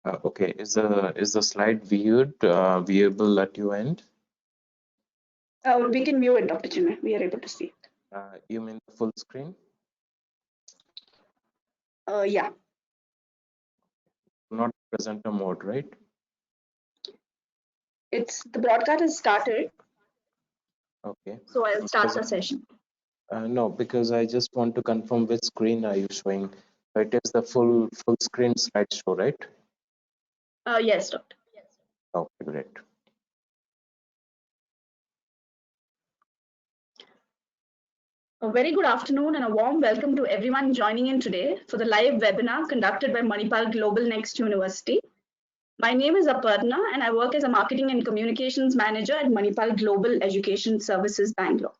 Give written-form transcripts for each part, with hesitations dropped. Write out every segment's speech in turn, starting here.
Okay, is the slide viewable at your end? We can view it, Dr. Chinmay. We are able to see it. You mean the full screen? Yeah. Not presenter mode, right? It's the broadcast has started. Okay. So I'll start the session. No, because I just want to confirm which screen are you showing. It is the full screen slideshow, right? Yes, Doctor. Okay, great. A very good afternoon and a warm welcome to everyone joining in today for the live webinar conducted by Manipal GlobalNxt University. My name is Aparna and I work as a Marketing and Communications Manager at Manipal Global Education Services, Bangalore.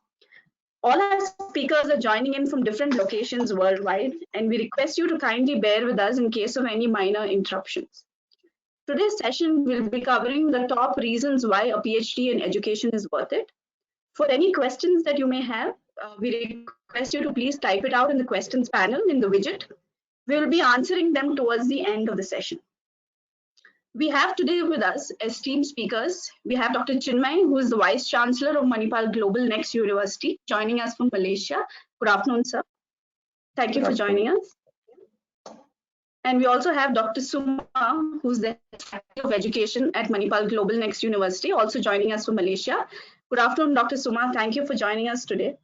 All our speakers are joining in from different locations worldwide, and we request you to kindly bear with us in case of any minor interruptions. Today's session will be covering the top reasons why a PhD in education is worth it. For any questions that you may have, we request you to please type it out in the questions panel in the widget. We will be answering them towards the end of the session. We have today with us esteemed speakers. We have Dr. Chinmay, who is the Vice Chancellor of Manipal GlobalNxt University, joining us from Malaysia. Good afternoon, sir. Thank you for joining us. And we also have Dr. Suma, who's the Faculty of Education at Manipal GlobalNxt University, also joining us from Malaysia. Good afternoon, Dr. Suma. Thank you for joining us today.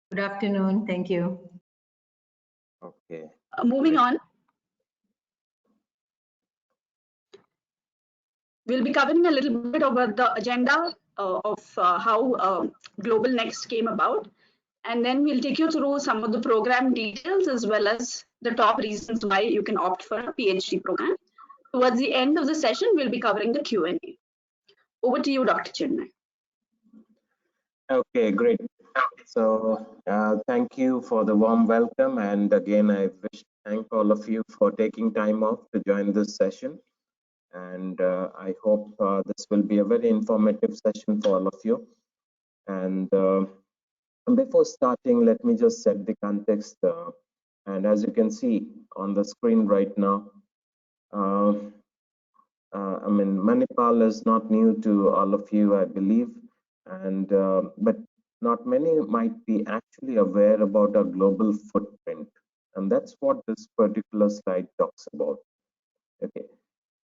Good afternoon. Thank you. Okay. Moving on. We'll be covering a little bit about the agenda of how GlobalNxt came about. And then we'll take you through some of the program details as well as the top reasons why you can opt for a PhD program. Towards the end of the session, we'll be covering the Q&A. Over to you, Dr. Chinmay. Okay, great. So thank you for the warm welcome. And again, I wish to thank all of you for taking time off to join this session. And I hope this will be a very informative session for all of you. And before starting, let me just set the context. And as you can see on the screen right now, I mean, Manipal is not new to all of you, I believe, and but not many might be actually aware about our global footprint, and that's what this particular slide talks about. Okay.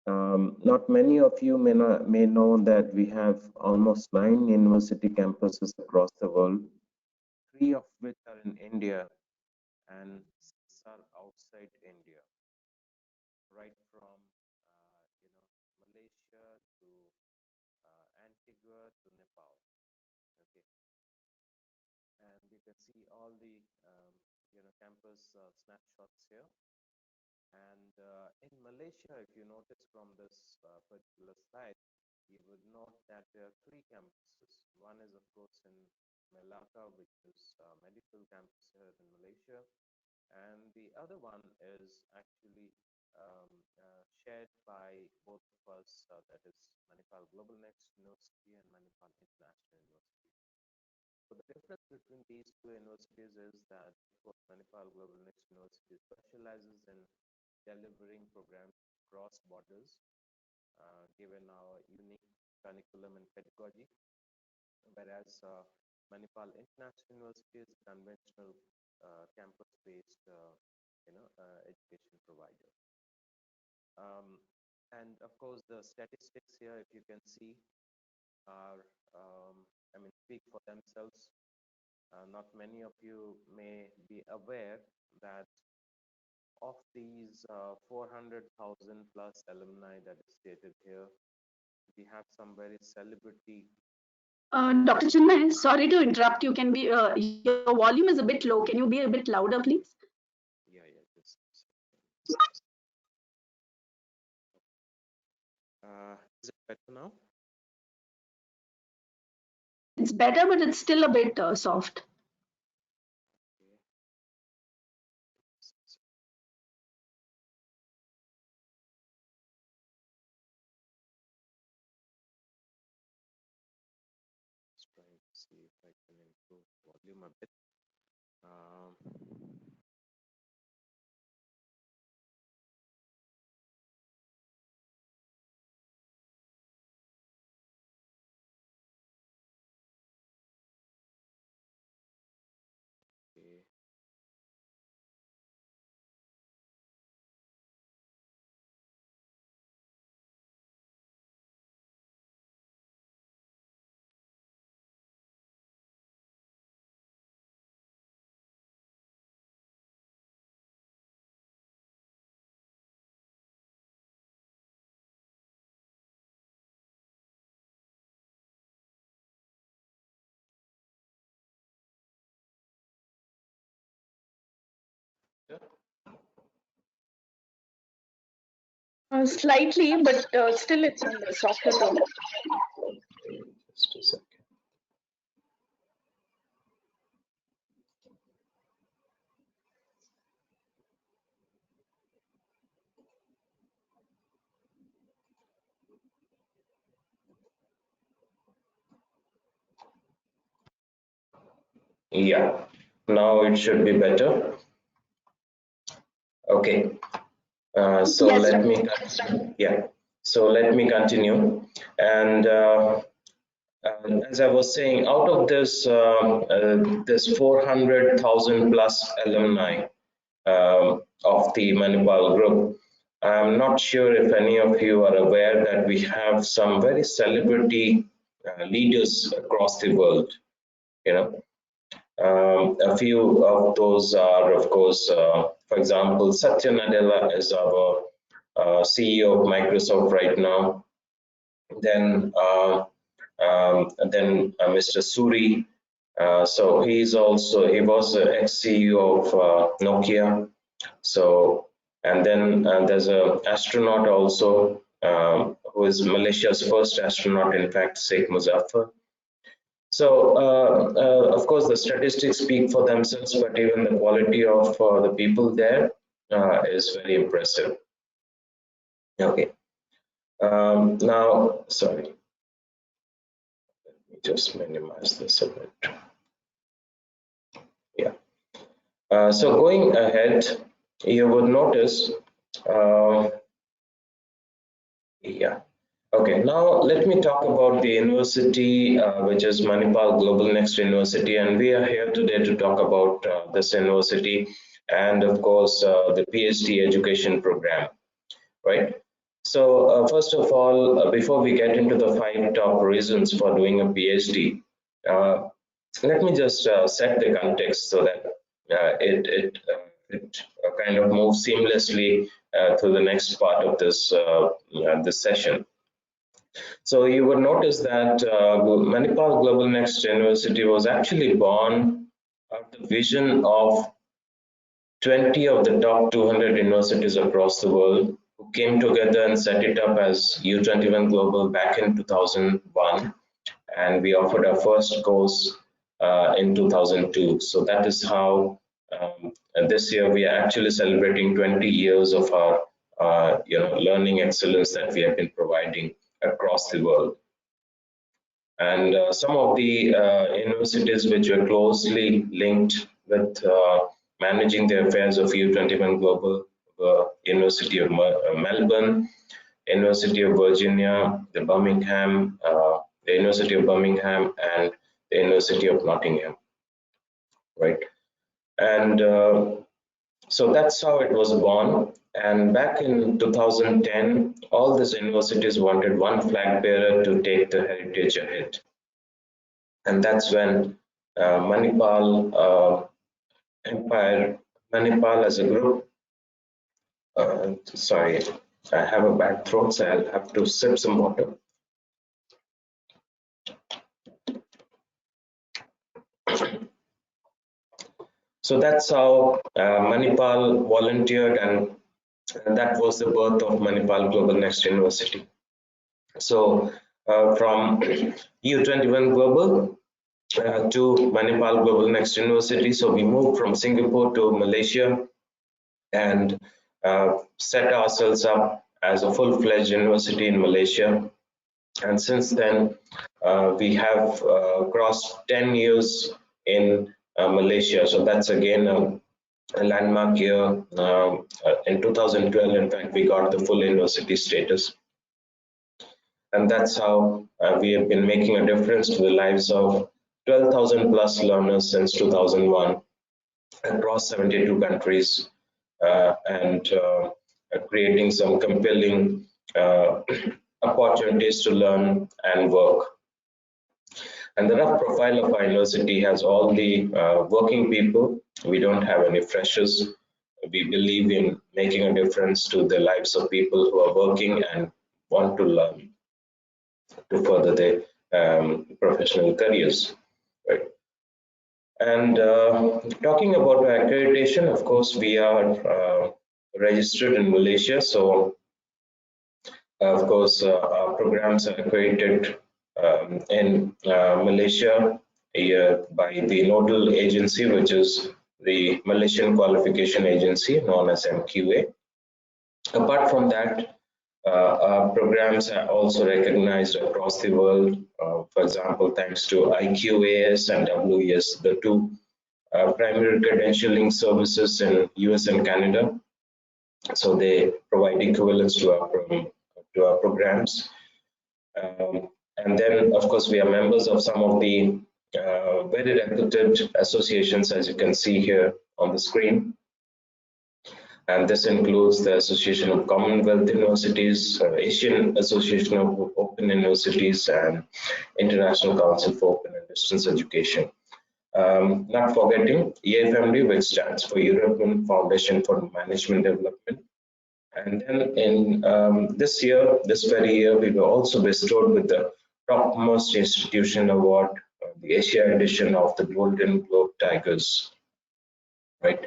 Not many of you may know that we have almost 9 university campuses across the world, 3 of which are in India and 6 are outside India, right from Malaysia to Antigua to Nepal. Okay, and you can see all the campus snapshots here. And in Malaysia, if you notice from this particular slide, you would note that there are 3 campuses. One is, of course, in Melaka, which is a medical campus here in Malaysia. And the other one is actually shared by both of us, that is Manipal GlobalNxt University and Manipal International University. So the difference between these 2 universities is that Manipal GlobalNxt University specializes in delivering programs across borders, given our unique curriculum and pedagogy, whereas Manipal International University is a conventional campus-based education provider. And of course, the statistics here, if you can see, are speak for themselves. Not many of you may be aware that of these 400,000 plus alumni that is stated here, we have some very celebrity. Dr. Chinmay, sorry to interrupt you. Can be your volume is a bit low. Can you be a bit louder, please? Yeah. Just is it better now? It's better, but it's still a bit soft. Let's try to see if I can improve volume a bit. Slightly, but still it's in the softer tone. Just a second. Yeah, now it should be better. Okay, so Yes, let me, Ravi. yeah, so let me continue. And as I was saying, out of this 400,000 plus alumni of the Manipal group, I'm not sure if any of you are aware that we have some very celebrity leaders across the world. You know, a few of those are, of course, for example, Satya Nadella is our CEO of Microsoft right now. Then Mr. Suri. So he was ex-CEO of Nokia. So and then there's a astronaut also who is Malaysia's first astronaut, in fact, Sheikh Muzaffar. So, of course, the statistics speak for themselves, but even the quality of the people there is very impressive. Okay. Now, sorry, let me just minimize this a bit. Yeah. So going ahead, you would notice, uh, yeah. Okay, now let me talk about the university, which is Manipal GlobalNxt University, and we are here today to talk about this university and, of course, the PhD education program, right? So, first of all, before we get into the 5 top reasons for doing a PhD, let me just set the context so that it kind of moves seamlessly to the next part of this session. So you would notice that Manipal GlobalNxt University was actually born out of the vision of 20 of the top 200 universities across the world who came together and set it up as U21 Global back in 2001. And we offered our first course in 2002. So that is how this year we are actually celebrating 20 years of our learning excellence that we have been providing across the world. And some of the universities which were closely linked with managing the affairs of U21 Global were University of Melbourne, University of Virginia, the University of Birmingham, and the University of Nottingham, right? And so that's how it was born. And back in 2010, all these universities wanted one flag bearer to take the heritage ahead. And that's when Manipal Manipal as a group, sorry, I have a bad throat, so I'll have to sip some water. So that's how Manipal volunteered, and that was the birth of Manipal GlobalNxt University. So from U21 Global to Manipal GlobalNxt University, so we moved from Singapore to Malaysia and set ourselves up as a full-fledged university in Malaysia. And since then, we have crossed 10 years in Malaysia. So that's again a landmark year. In 2012, in fact, we got the full university status. And that's how we have been making a difference to the lives of 12,000 plus learners since 2001 across 72 countries and creating some compelling opportunities to learn and work. And the rough profile of our university has all the working people. We don't have any freshers. We believe in making a difference to the lives of people who are working and want to learn to further their professional careers, right? And talking about accreditation, of course, we are registered in Malaysia. So Of course, our programs are accredited in Malaysia by the nodal agency, which is the Malaysian Qualification Agency, known as MQA. Apart from that, our programs are also recognized across the world. For example, thanks to IQAS and WES, the two primary credentialing services in US and Canada. So they provide equivalence to our programs. And then, of course, we are members of some of the very reputed associations, as you can see here on the screen. And this includes the Association of Commonwealth Universities, Asian Association of Open Universities, and International Council for Open and Distance Education. Not forgetting EFMD, which stands for European Foundation for Management Development. And then in this very year, we were also bestowed with the topmost institution award, the Asia edition of the Golden Globe Tigers, right?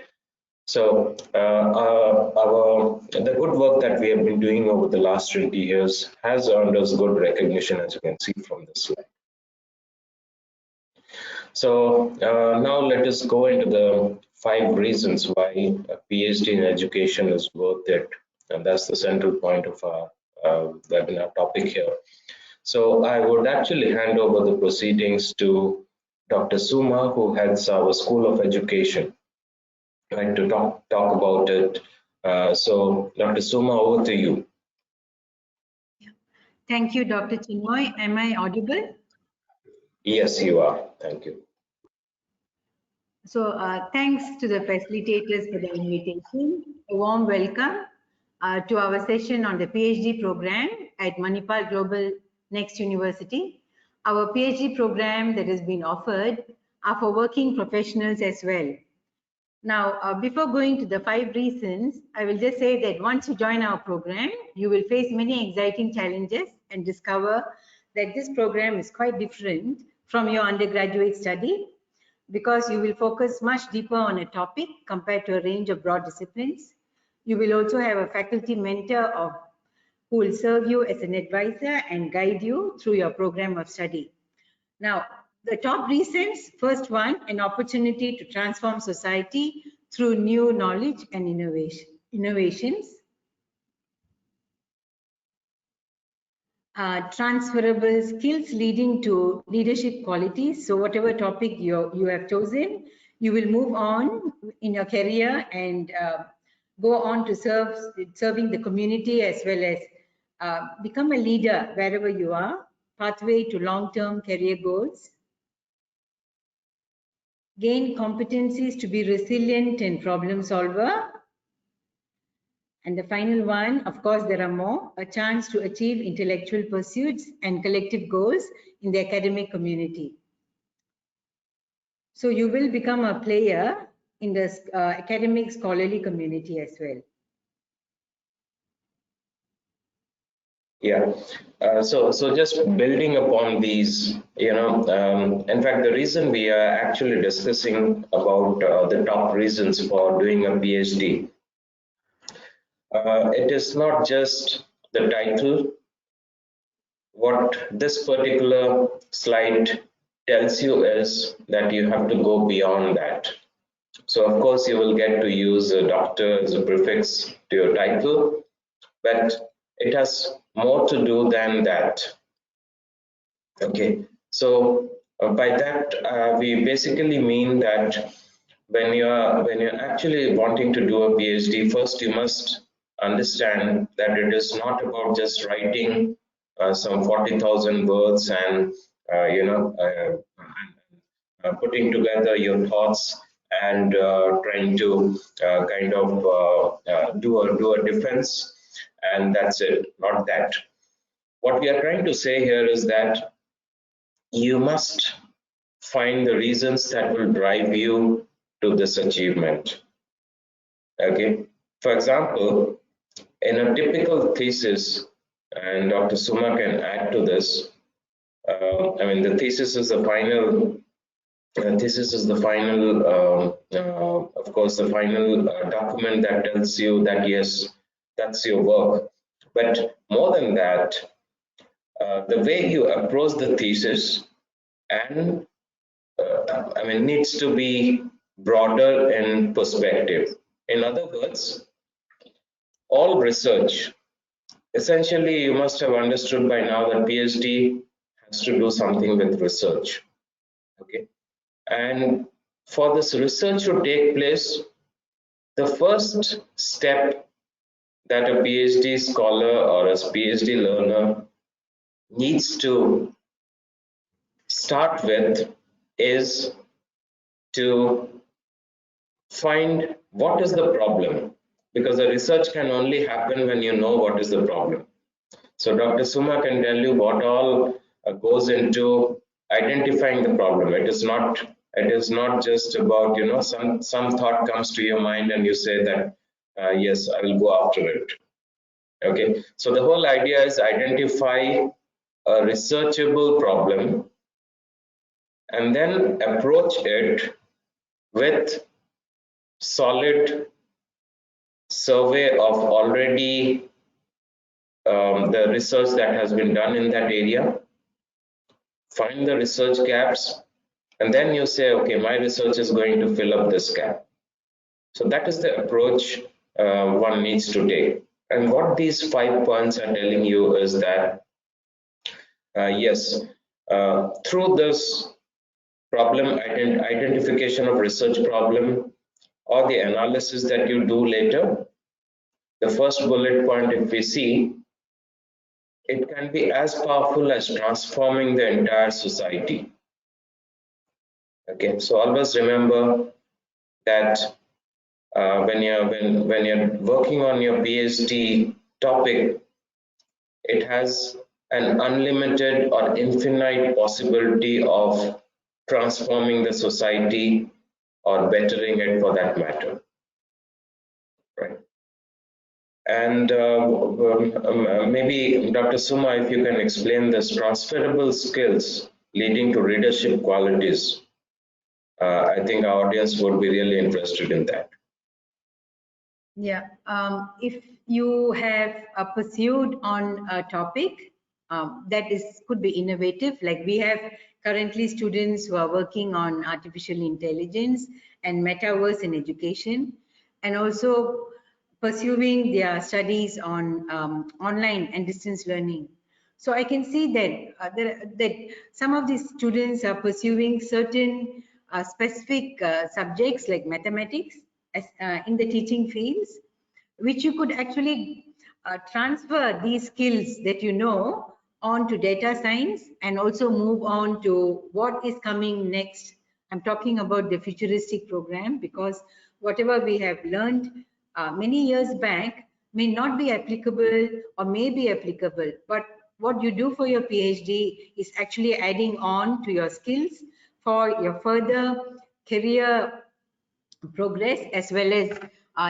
So the good work that we have been doing over the last 20 years has earned us good recognition, as you can see from this slide. So now let us go into the 5 reasons why a PhD in education is worth it. And that's the central point of our webinar topic here. So I would actually hand over the proceedings to Dr. Suma, who heads our School of Education, right, to talk about it. So Dr. Suma, over to you. Thank you, Dr. Chinmoy. Am I audible? Yes, you are. Thank you. So thanks to the facilitators for the invitation. A warm welcome to our session on the PhD program at Manipal GlobalNxt University. Our PhD program that has been offered are for working professionals as well. Now, before going to the 5 reasons, I will just say that once you join our program, you will face many exciting challenges and discover that this program is quite different from your undergraduate study, because you will focus much deeper on a topic compared to a range of broad disciplines. You will also have a faculty mentor who will serve you as an advisor and guide you through your program of study. Now, the top reasons: first one, an opportunity to transform society through new knowledge and innovations. Transferable skills leading to leadership qualities. So whatever topic you have chosen, you will move on in your career and go on to serving the community, as well as become a leader wherever you are. Pathway to long-term career goals. Gain competencies to be resilient and problem solver. And the final one, of course, there are more, a chance to achieve intellectual pursuits and collective goals in the academic community. So you will become a player in the academic scholarly community as well. Yeah, so just building upon these, in fact, the reason we are actually discussing about the top reasons for doing a PhD, it is not just the title. What this particular slide tells you is that you have to go beyond that. So of course you will get to use a doctor as a prefix to your title, but it has more to do than that. Okay, so by that we basically mean that when you're actually wanting to do a PhD, first you must understand that it is not about just writing some 40,000 words and putting together your thoughts and trying to kind of do a defense, and that's it. Not that. What we are trying to say here is that you must find the reasons that will drive you to this achievement. Okay, for example, in a typical thesis, and Dr. Suma can add to this, I mean, the thesis is the final of course, the final document that tells you that yes, that's your work. But more than that, the way you approach the thesis and needs to be broader in perspective. In other words, all research, essentially you must have understood by now that PhD has to do something with research. Okay, and for this research to take place, the first step that a PhD scholar or a PhD learner needs to start with is to find what is the problem, because the research can only happen when you know what is the problem. So Dr. Suma can tell you what all goes into identifying the problem. It is not just about, you know, some thought comes to your mind and you say that yes, I will go after it. Okay, so the whole idea is identify a researchable problem and then approach it with solid survey of already the research that has been done in that area, find the research gaps, and then you say, okay, my research is going to fill up this gap. So that is the approach one needs to take. And what these 5 points are telling you is that, yes, through this problem identification of research problem or the analysis that you do later, the first bullet point, if we see, it can be as powerful as transforming the entire society. Okay, so always remember that when you're working on your PhD topic, it has an unlimited or infinite possibility of transforming the society or bettering it for that matter, right? And maybe Dr. Suma, if you can explain this transferable skills leading to leadership qualities, I think our audience would be really interested in that. Yeah, if you have pursued on a topic that could be innovative, like we have currently students who are working on artificial intelligence and metaverse in education, and also pursuing their studies on online and distance learning. So I can see that that some of these students are pursuing certain specific subjects like mathematics as, in the teaching fields, which you could actually transfer these skills that you know on to data science and also move on to what is coming next. I'm talking about the futuristic program, because whatever we have learned many years back may not be applicable or may be applicable, but what you do for your PhD is actually adding on to your skills for your further career progress, as well as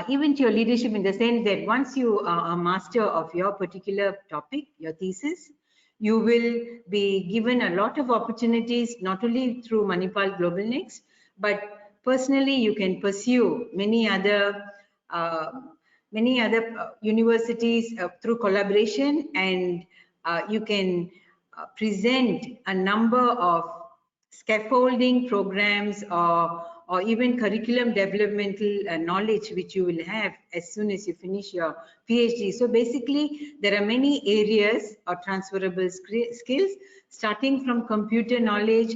even to your leadership, in the sense that once you are a master of your particular topic, your thesis, you will be given a lot of opportunities, not only through Manipal GlobalNxt, but personally you can pursue many other universities through collaboration, and you can present a number of scaffolding programs or even curriculum developmental knowledge which you will have as soon as you finish your PhD. So basically, there are many areas of transferable skills, starting from computer knowledge,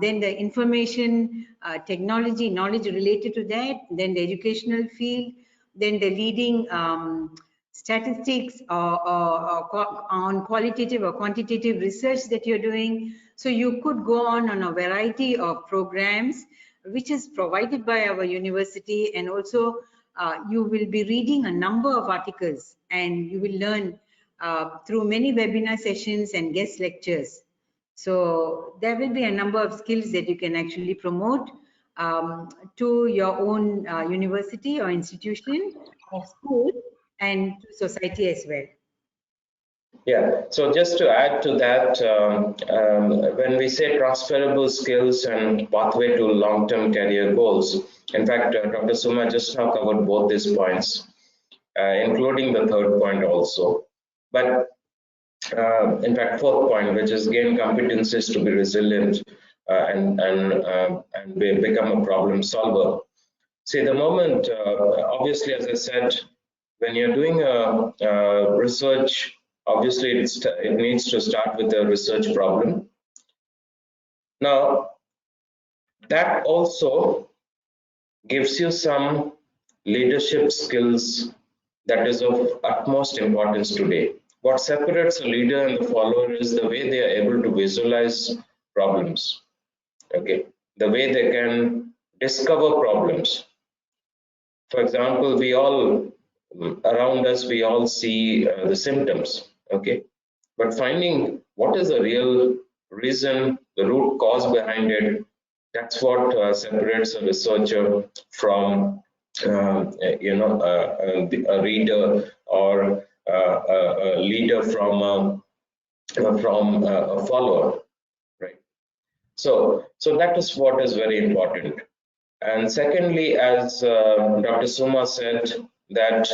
then the information technology knowledge related to that, then the educational field, then the leading statistics or on qualitative or quantitative research that you're doing. So you could go on a variety of programs which is provided by our university, and also you will be reading a number of articles, and you will learn through many webinar sessions and guest lectures. So there will be a number of skills that you can actually promote to your own university or institution or school, and to society as well. Yeah, so just to add to that, when we say transferable skills and pathway to long-term career goals, in fact, Dr. Suma just now covered both these points, including the third point also. But in fact, fourth point, which is gain competencies to be resilient and become a problem solver. See, the moment, obviously, as I said, when you're doing a research, obviously it needs to start with a research problem. Now, that also gives you some leadership skills that is of utmost importance today. What separates a leader and the follower is the way they are able to visualize problems. Okay, the way they can discover problems. For example, we all around us, we all see the symptoms. Okay, but finding what is the real reason, the root cause behind it, that's what separates a researcher from a reader or a leader from a follower, right? So that is what is very important. And secondly, as Dr. Suma said, that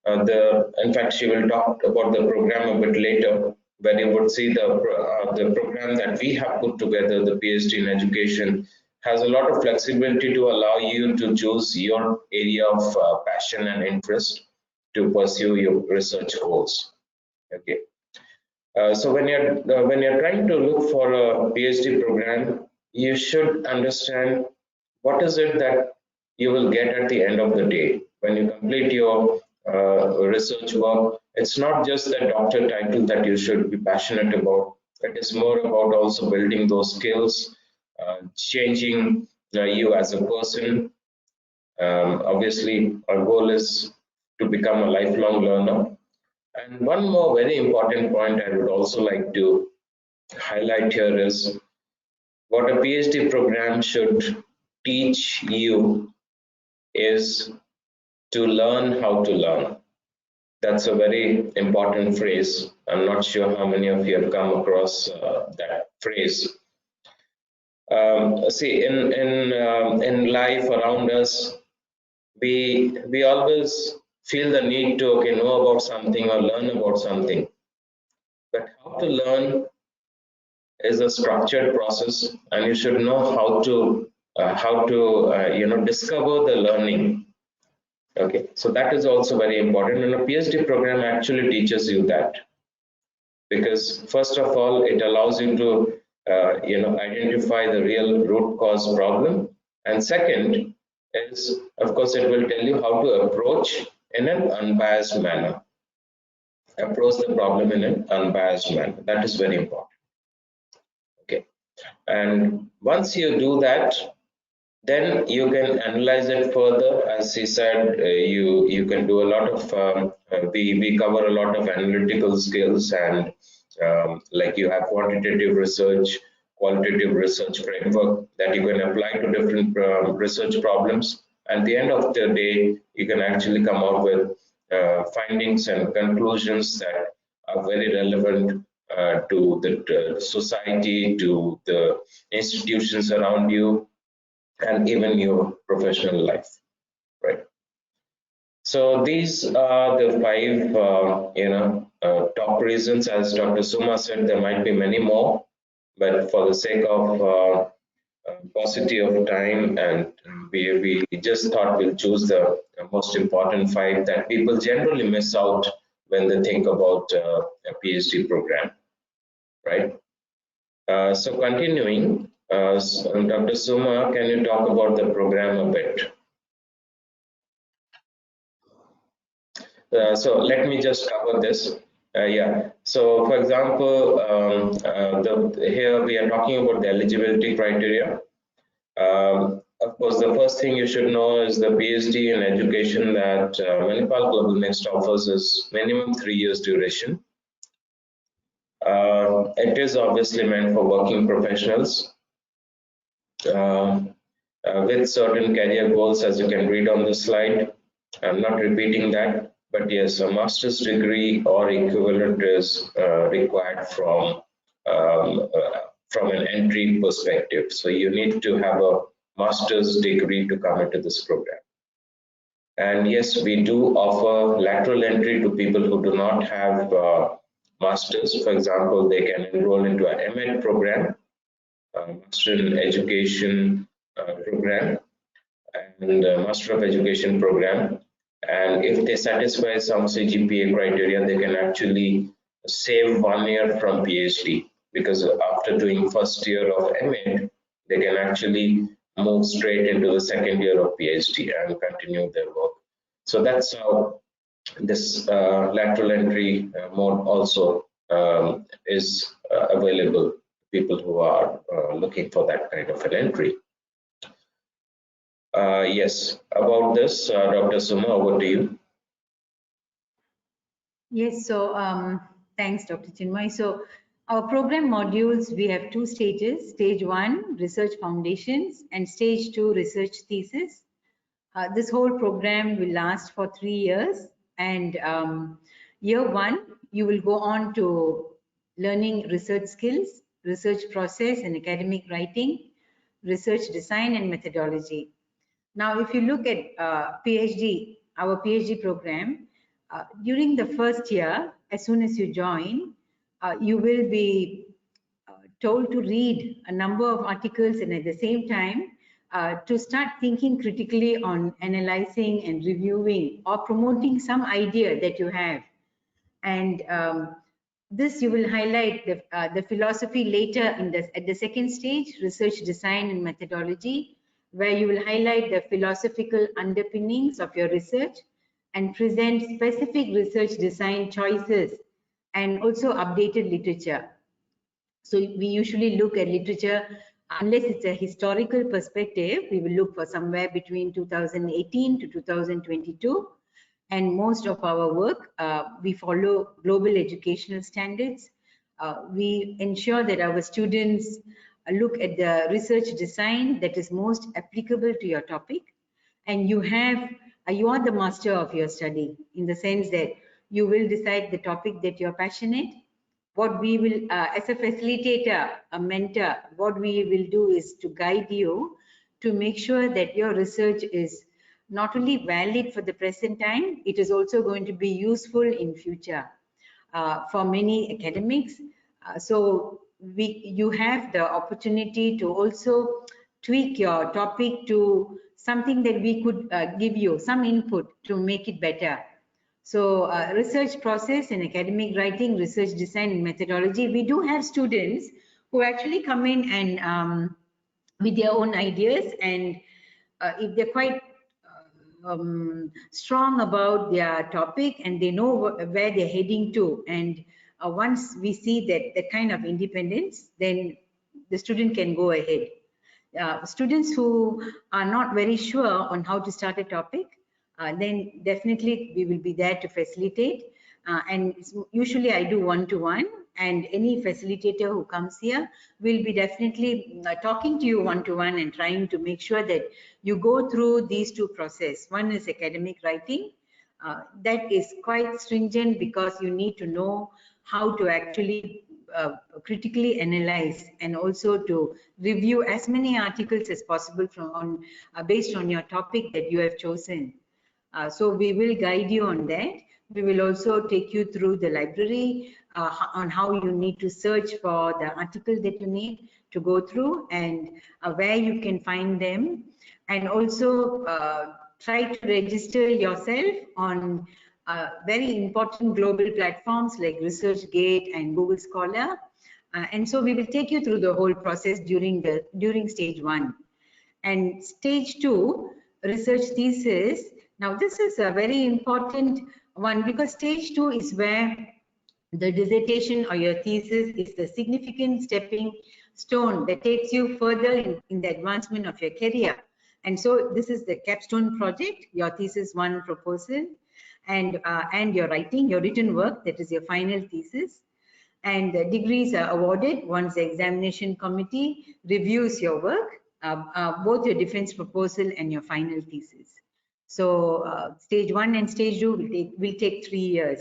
in fact, she will talk about the program a bit later, where you would see the program that we have put together, the PhD in education, has a lot of flexibility to allow you to choose your area of passion and interest to pursue your research goals. Okay. So when you're trying to look for a PhD program, you should understand what is it that you will get at the end of the day when you complete your research work. It's not just the doctor title that you should be passionate about. It is more about also building those skills, changing you as a person. Obviously, our goal is to become a lifelong learner. And one more very important point I would also like to highlight here is what a PhD program should teach you is to learn how to learn. That's a very important phrase. I'm not sure how many of you have come across that phrase. See, in life around us, we always feel the need to know about something or learn about something. But how to learn is a structured process, and you should know how to discover the learning. Okay, so that is also very important, and a PhD program actually teaches you that, because first of all, it allows you to identify the real root cause problem, and second is, of course, it will tell you how to approach in an unbiased manner. Approach the problem in an unbiased manner. That is very important. Okay, and once you do that, then you can analyze it further. As he said, you can do a lot of we cover a lot of analytical skills, and like you have quantitative research, qualitative research framework that you can apply to different research problems. At the end of the day, you can actually come up with findings and conclusions that are very relevant to the society, to the institutions around you, and even your professional life, right? So these are the five, top reasons. As Dr. Suma said, there might be many more, but for the sake of paucity of time, and we just thought we'll choose the most important five that people generally miss out when they think about a PhD program, right? So continuing, Dr. Suma, can you talk about the program a bit? So let me just cover this. Yeah. So, for example, here we are talking about the eligibility criteria. Of course, the first thing you should know is the PhD in education that Manipal GlobalNxt offers is minimum 3 years duration. It is obviously meant for working professionals with certain career goals, as you can read on the slide. I'm not repeating that, but yes, a master's degree or equivalent is required from an entry perspective. So you need to have a master's degree to come into this program. And yes, we do offer lateral entry to people who do not have masters. For example, they can enroll into an MEd program, Master in Education program, and Master of Education program. And if they satisfy some CGPA criteria, they can actually save 1 year from PhD, because after doing first year of MEd, they can actually move straight into the second year of PhD and continue their work. So that's how this lateral entry mode also is available to people who are looking for that kind of an entry. Yes, about this, Dr. Suma, over to you. Yes, so thanks, Dr. Chinmay. So our program modules, we have 2 stages. Stage 1, research foundations, and stage 2, research thesis. This whole program will last for 3 years, and year 1, you will go on to learning research skills, research process and academic writing, research design and methodology. Now, if you look at PhD, our PhD program, during the first year, as soon as you join, you will be told to read a number of articles, and at the same time, to start thinking critically on analyzing and reviewing or promoting some idea that you have. And this you will highlight the philosophy later in at the second stage, research design and methodology, where you will highlight the philosophical underpinnings of your research and present specific research design choices and also updated literature. So we usually look at literature, unless it's a historical perspective, we will look for somewhere between 2018 to 2022. And most of our work, we follow global educational standards. We ensure that our students look at the research design that is most applicable to your topic. And you are the master of your study, in the sense that you will decide the topic that you're passionate. What we will, as a facilitator, a mentor, what we will do is to guide you to make sure that your research is not only valid for the present time, it is also going to be useful in future for many academics. So you have the opportunity to also tweak your topic to something that we could give you some input to make it better. So research process and academic writing, research design and methodology, we do have students who actually come in and with their own ideas, and if they're quite strong about their topic and they know where they're heading to, and once we see that kind of independence, then the student can go ahead. Students who are not very sure on how to start a topic, then definitely we will be there to facilitate. And usually I do one-to-one, and any facilitator who comes here will be definitely talking to you one-to-one and trying to make sure that you go through these 2 processes. One is academic writing. That is quite stringent because you need to know how to actually critically analyze and also to review as many articles as possible from based on your topic that you have chosen. So we will guide you on that. We will also take you through the library on how you need to search for the article that you need to go through, and where you can find them, and also try to register yourself on very important global platforms like ResearchGate and Google Scholar. And so we will take you through the whole process during stage 1. And stage 2, research thesis. Now this is a very important one, because stage 2 is where the dissertation or your thesis is the significant stepping stone that takes you further in the advancement of your career. And so this is the capstone project, your thesis 1 proposal, and your writing, your written work, that is your final thesis. And the degrees are awarded once the examination committee reviews your work, both your defense proposal and your final thesis. So stage 1 and stage 2 will take 3 years.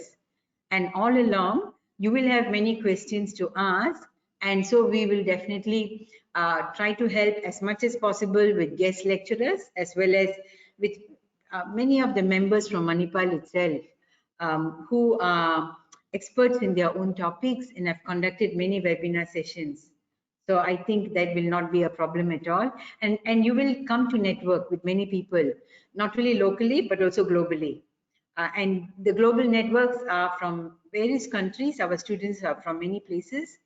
And all along, you will have many questions to ask. And so we will definitely try to help as much as possible with guest lecturers, as well as with many of the members from Manipal itself, who are experts in their own topics, and I've conducted many webinar sessions. So I think that will not be a problem at all. And you will come to network with many people, not only locally, but also globally. And the global networks are from various countries. Our students are from many places.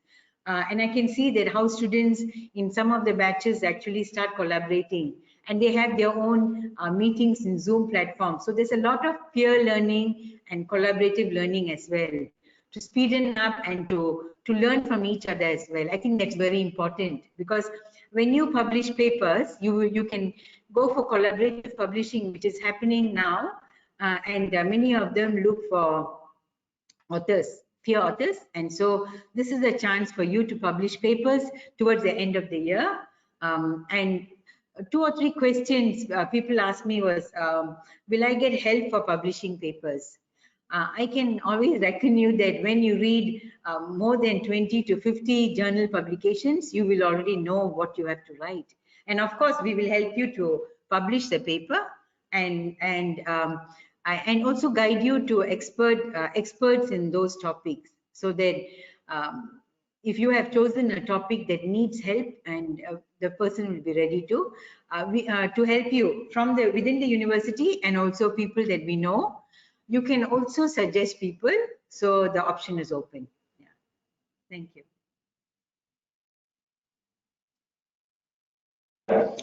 And I can see that how students in some of the batches actually start collaborating, and they have their own meetings in Zoom platforms. So there's a lot of peer learning and collaborative learning as well, to speeden up and to learn from each other as well. I think that's very important, because when you publish papers, you can go for collaborative publishing, which is happening now, and many of them look for authors, peer authors, and so this is a chance for you to publish papers towards the end of the year. And 2 or 3 questions people asked me was, will I get help for publishing papers? I can always reckon you that when you read more than 20 to 50 journal publications, you will already know what you have to write. And of course, we will help you to publish the paper, and also guide you to experts in those topics, so that if you have chosen a topic that needs help, and the person will be ready to help you from within the university, and also people that we know. You can also suggest people, so the option is open. Yeah, thank you.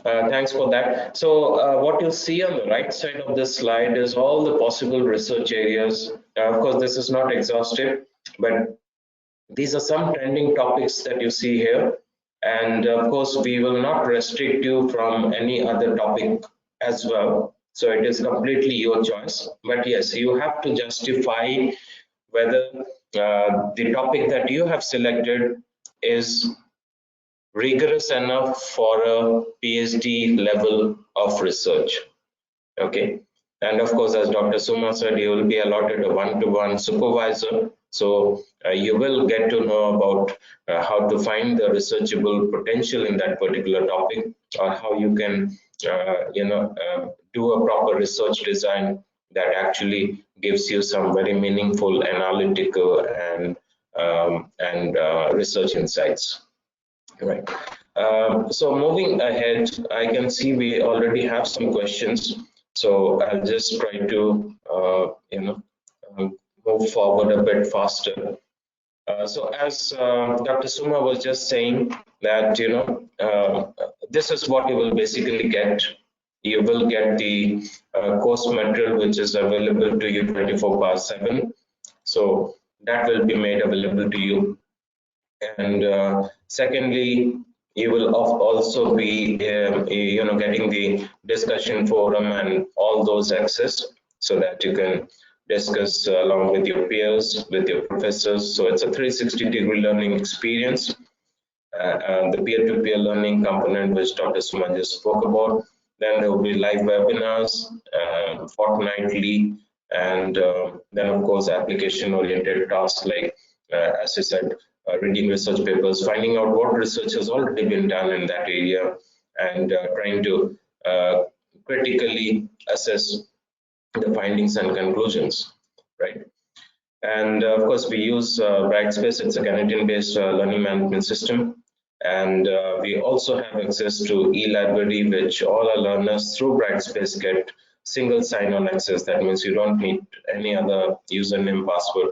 Thanks for that. So what you'll see on the right side of this slide is all the possible research areas. Of course, this is not exhaustive, but these are some trending topics that you see here. And of course, we will not restrict you from any other topic as well. So it is completely your choice. But yes, you have to justify whether the topic that you have selected is rigorous enough for a PhD level of research. Okay. And of course, as Dr. Suma said, you will be allotted a one-to-one supervisor. So you will get to know about how to find the researchable potential in that particular topic, or how you can, do a proper research design that actually gives you some very meaningful analytical and research insights. Right. So moving ahead, I can see we already have some questions. So I'll just try to, move forward a bit faster. So as Dr. Suma was just saying that, this is what you will basically get. You will get the course material, which is available to you 24/7. So that will be made available to you. And secondly, you will also be getting the discussion forum and all those access, so that you can discuss along with your peers, with your professors. So it's a 360-degree learning experience. The peer-to-peer learning component, which Dr. Suman just spoke about. Then there will be live webinars fortnightly, and then of course application-oriented tasks like, as I said, reading research papers, finding out what research has already been done in that area, and trying to critically assess the findings and conclusions, right? And of course, we use Brightspace. It's a Canadian-based learning management system. And we also have access to e-library, which all our learners through Brightspace get single sign-on access. That means you don't need any other username, password.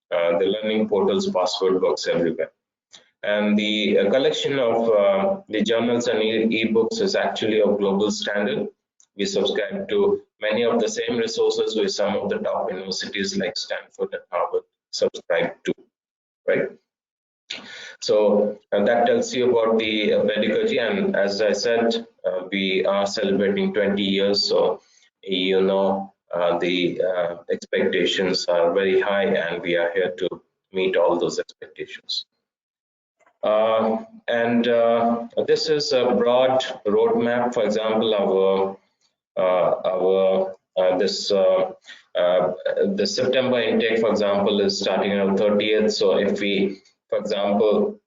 The learning portal's password works everywhere. And the collection of the journals and e-books is actually of global standard. We subscribe to many of the same resources which some of the top universities like Stanford and Harvard subscribe to, right? So that tells you about the pedagogy. And as I said, we are celebrating 20 years. So, the expectations are very high, and we are here to meet all those expectations. This is a broad roadmap. For example, the September intake, for example, is starting on 30th. So if we, for example,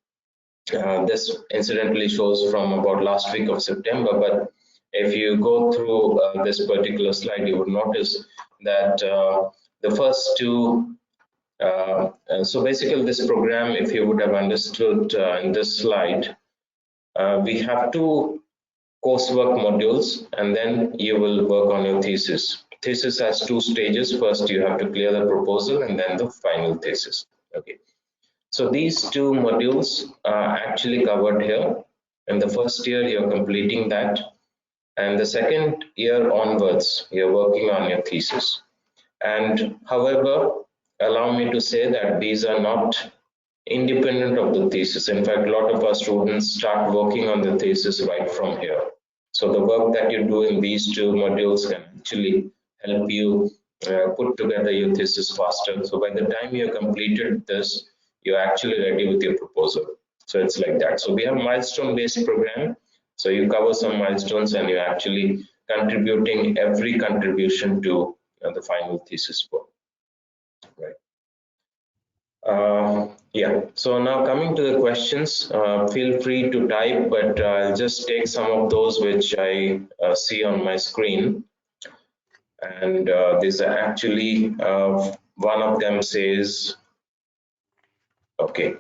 this incidentally shows from about last week of September, but if you go through this particular slide, you would notice that the first 2 So basically this program, if you would have understood in this slide, we have two coursework modules and then you will work on your thesis. Thesis has two stages. First, you have to clear the proposal and then the final thesis. Okay. So these two modules are actually covered here. In the first year, you're completing that. And the second year onwards, you're working on your thesis. And however, allow me to say that these are not independent of the thesis. In fact, a lot of our students start working on the thesis right from here. So the work that you do in these two modules can actually help you put together your thesis faster. So by the time you completed this, you're actually ready with your proposal. So it's like that. So we have milestone-based program. So you cover some milestones and you're actually contributing every contribution to the final thesis work. Right. Yeah, so now coming to the questions, feel free to type, but I'll just take some of those which I see on my screen. And these are actually, one of them says, okay,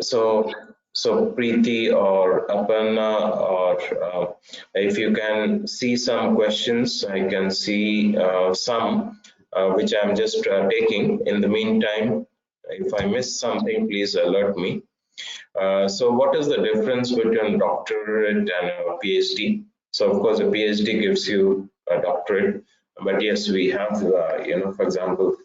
so Preeti or Aparna, or if you can see some questions, I can see some which I'm just taking. In the meantime, if I miss something, please alert me. So what is the difference between doctorate and a PhD? So of course, a PhD gives you a doctorate, but yes, we have, for example,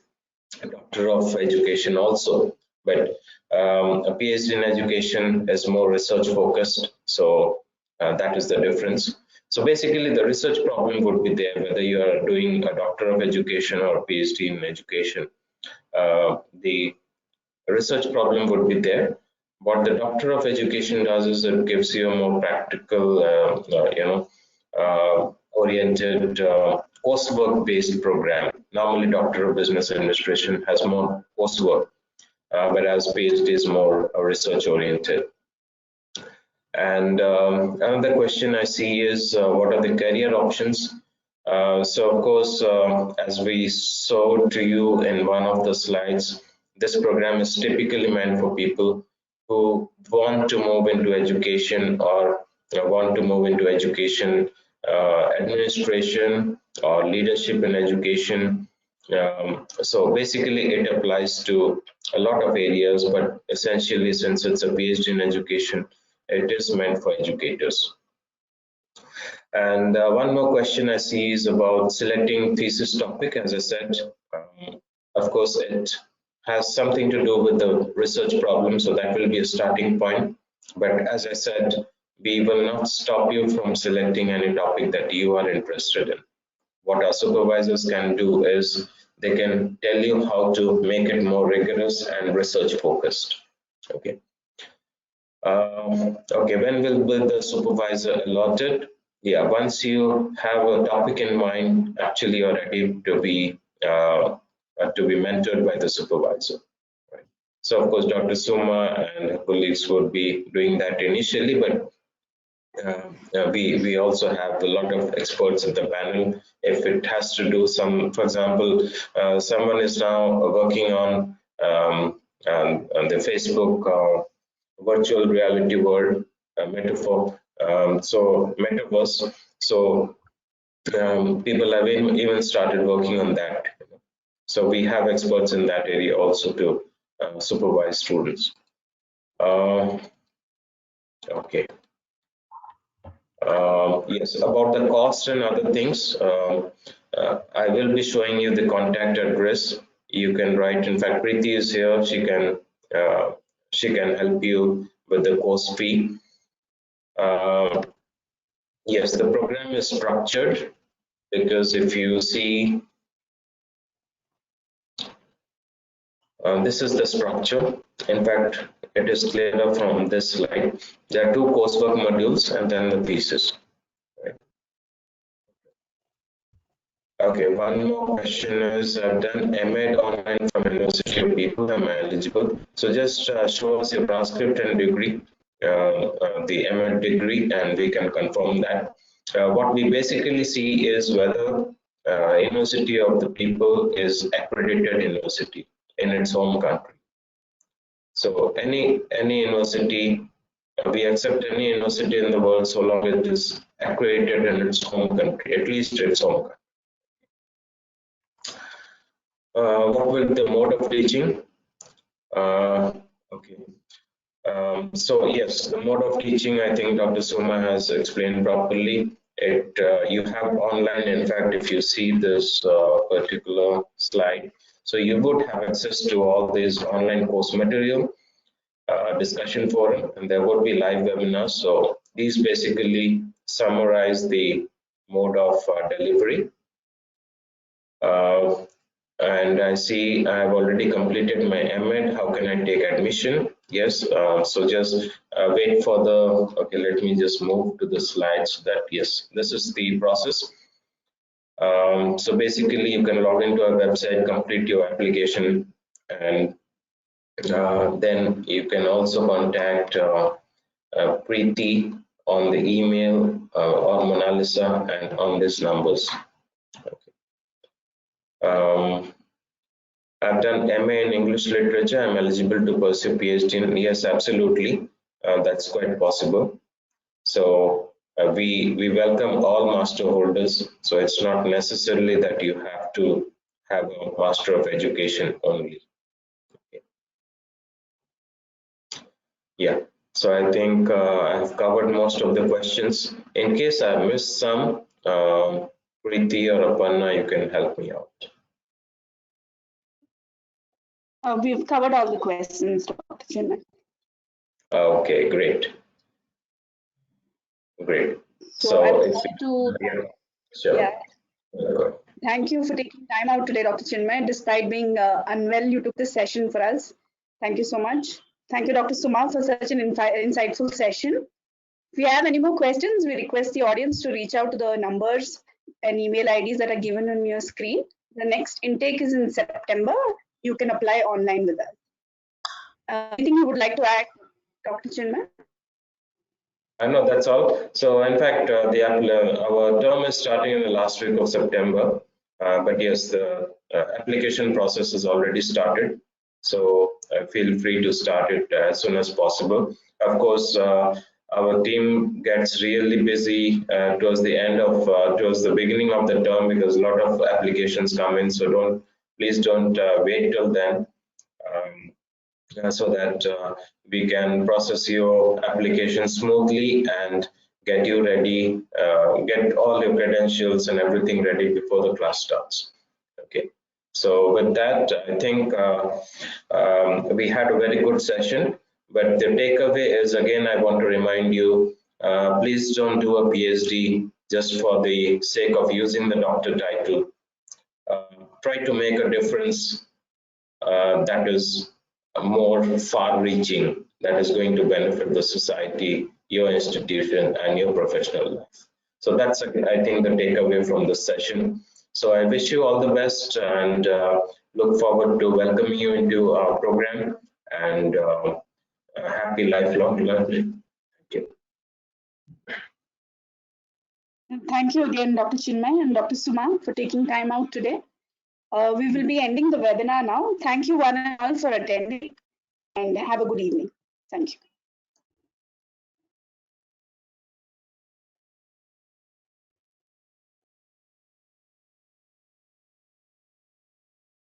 a doctor of education also, but a PhD in education is more research focused. So that is the difference. So basically the research problem would be there, whether you are doing a doctor of education or PhD in education. The research problem would be there. What the doctor of education does is it gives you a more practical, oriented coursework based program. Normally, doctor of business administration has more coursework, whereas PhD is more research oriented. And another question I see is what are the career options? So of course, as we saw to you in one of the slides, this program is typically meant for people who want to move into education or want to move into education administration or leadership in education. So basically it applies to a lot of areas, but essentially since it's a PhD in education, it is meant for educators. And one more question I see is about selecting thesis topic. As I said, of course, it has something to do with the research problem, so that will be a starting point. But as I said, we will not stop you from selecting any topic that you are interested in. What our supervisors can do is they can tell you how to make it more rigorous and research focused. Okay. Okay, when will be the supervisor allotted? Yeah, once you have a topic in mind, actually you're ready to be mentored by the supervisor. Right. So of course, Dr. Suma and her colleagues would be doing that initially, but we also have a lot of experts in the panel. If it has to do some, for example, someone is now working on the Facebook virtual reality world metaphor, so metaverse. So people have even started working on that. So we have experts in that area also to supervise students. Okay. Yes, about the cost and other things, I will be showing you the contact address. You can write. In fact, Preeti is here. She can help you with the course fee. Yes, the program is structured because if you see, this is the structure. In fact, it is clearer from this slide. There are two coursework modules and then the thesis. Right. Okay, one more question is, I've done MEd online from University of People, am I eligible? So just show us your transcript and degree, the MEd degree, and we can confirm that. What we basically see is whether University of the People is accredited university. in its home country. So any university, we accept any university in the world so long as it is accredited in its home country, at least its home country. What will the mode of teaching? Okay. So yes, the mode of teaching, I think Dr. Suma has explained properly. You have online, in fact, if you see this particular slide, so you would have access to all this online course material, discussion forum, and there would be live webinars. So these basically summarize the mode of delivery. And I see I've already completed my MEd. How can I take admission? Yes, so just wait for the, okay, let me just move to the slides that, yes, this is the process. So basically you can log into our website, complete your application, and then you can also contact Preeti on the email or Mona Lisa and on these numbers. Okay. I've done MA in English literature. I'm eligible to pursue PhD. Yes, absolutely. That's quite possible. So we welcome all master holders. So it's not necessarily that you have to have a Master of Education only. Okay. Yeah. So I think I've covered most of the questions. In case I missed some, Preeti or Aparna, you can help me out. We've covered all the questions, Dr. Chinmay. Okay, great. Great. So I would if, like to yeah, sure. Yeah. Thank you for taking time out today, Dr. Chinmay. Despite being unwell, you took this session for us. Thank you so much. Thank you, Dr. Suma, for such an insightful session. If you have any more questions, we request the audience to reach out to the numbers and email IDs that are given on your screen. The next intake is in September. You can apply online with us. Anything you would like to add, Dr. Chinmay? I know that's all. So in fact, our term is starting in the last week of September. But yes, the application process is already started. So feel free to start it as soon as possible. Of course, our team gets really busy towards the beginning of the term because a lot of applications come in. So please don't wait till then. So that we can process your application smoothly and get you ready, get all your credentials and everything ready before the class starts. Okay. So with that, I think we had a very good session, but the takeaway is, again, I want to remind you, please don't do a PhD just for the sake of using the doctor title. Try to make a difference that is more far-reaching, that is going to benefit the society, your institution, and your professional life. So that's, I think, the takeaway from this session. So I wish you all the best and look forward to welcoming you into our program, and happy lifelong learning. Thank you. Thank you again, Dr. Chinmay and Dr. Suma, for taking time out today. We will be ending the webinar now. Thank you one and all for attending, and have a good evening. Thank you.